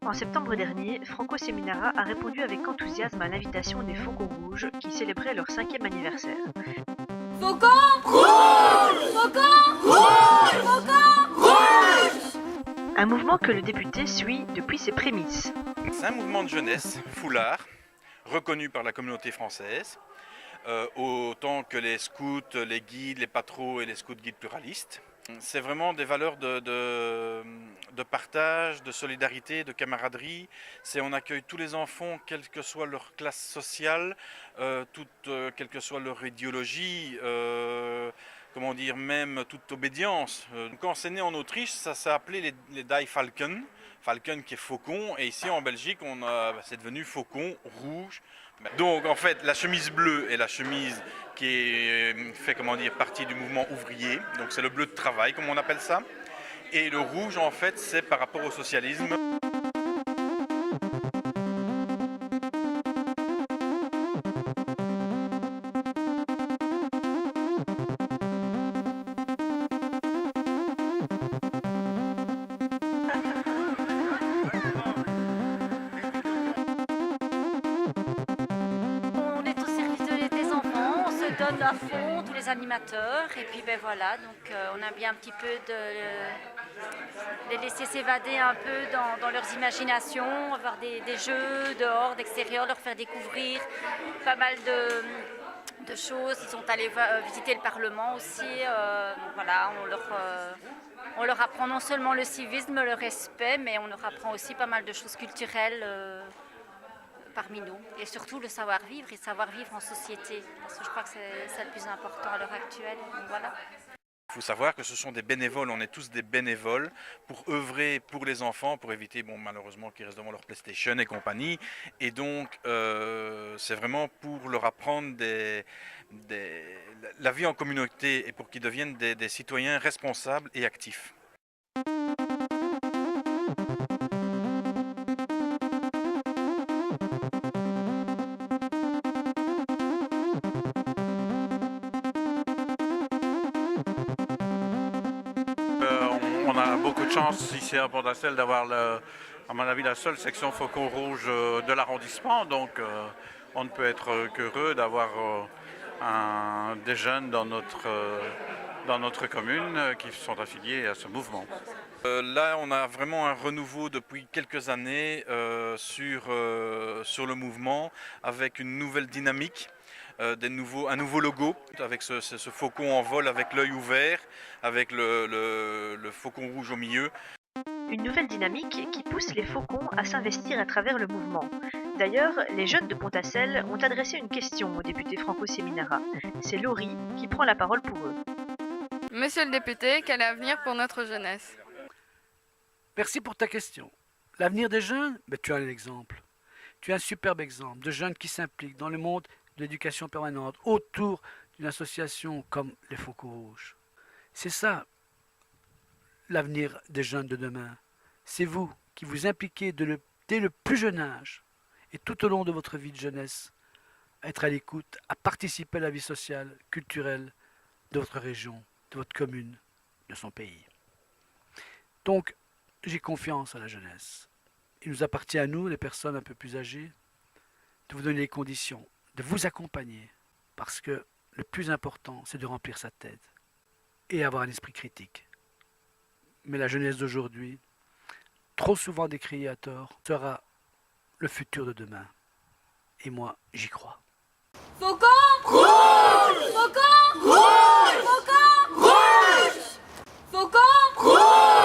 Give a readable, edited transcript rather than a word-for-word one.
En septembre dernier, Franco Seminara a répondu avec enthousiasme à l'invitation des Faucons Rouges qui célébraient leur 5e anniversaire. Faucon rouge! Faucon rouge! Faucon rouge! Un mouvement que le député suit depuis ses prémices. C'est un mouvement de jeunesse, foulard, reconnu par la communauté française, autant que les scouts, les guides, les patros et les scouts guides pluralistes. C'est vraiment des valeurs de partage, de solidarité, de camaraderie. On accueille tous les enfants, quelle que soit leur classe sociale, quelle que soit leur idéologie, même toute obédience. Quand c'est né en Autriche, ça s'est appelé les Die Falken. Falken qui est faucon, et ici en Belgique, c'est devenu faucon rouge. Donc en fait, la chemise bleue est la chemise qui fait partie du mouvement ouvrier, donc c'est le bleu de travail comme on appelle ça. Et le rouge en fait, c'est par rapport au socialisme. Donne à fond tous les animateurs et puis voilà, donc on a bien un petit peu de les laisser s'évader un peu dans leurs imaginations, avoir des jeux dehors, d'extérieur, leur faire découvrir pas mal de choses. Ils sont allés visiter le Parlement aussi, donc voilà, on leur apprend non seulement le civisme, le respect, mais on leur apprend aussi pas mal de choses culturelles parmi nous, et surtout le savoir-vivre et savoir-vivre en société, parce que je crois que c'est le plus important à l'heure actuelle. Donc voilà. Il faut savoir que ce sont des bénévoles, on est tous des bénévoles pour œuvrer pour les enfants, pour éviter malheureusement qu'ils restent devant leur PlayStation et compagnie. Et donc c'est vraiment pour leur apprendre la vie en communauté et pour qu'ils deviennent des citoyens responsables et actifs. On a beaucoup de chance ici à Pont-d'Astel d'avoir, à mon avis, la seule section Faucon Rouge de l'arrondissement. Donc on ne peut être qu'heureux d'avoir des jeunes dans notre commune qui sont affiliés à ce mouvement. Là, on a vraiment un renouveau depuis quelques années sur le mouvement, avec une nouvelle dynamique. Un nouveau logo avec ce faucon en vol avec l'œil ouvert, avec le faucon rouge au milieu. Une nouvelle dynamique qui pousse les faucons à s'investir à travers le mouvement. D'ailleurs, les jeunes de Pont-d'Astel ont adressé une question au député Franco Seminara. C'est Laurie qui prend la parole pour eux. Monsieur le député, quel avenir pour notre jeunesse? Merci pour ta question. L'avenir des jeunes, tu as un exemple. Tu as un superbe exemple de jeunes qui s'impliquent dans le monde de l'éducation permanente autour d'une association comme les Faucons Rouges. C'est ça l'avenir des jeunes de demain. C'est vous qui vous impliquez dès le plus jeune âge et tout au long de votre vie de jeunesse à être à l'écoute, à participer à la vie sociale, culturelle de votre région, de votre commune, de son pays. Donc, j'ai confiance à la jeunesse. Il nous appartient à nous, les personnes un peu plus âgées, de vous donner les conditions, de vous accompagner, parce que le plus important, c'est de remplir sa tête et avoir un esprit critique. Mais la jeunesse d'aujourd'hui, trop souvent décriée à tort, sera le futur de demain. Et moi, j'y crois. Faucon rouge! Faucon rouge! Faucon rouge! Faucon rouge!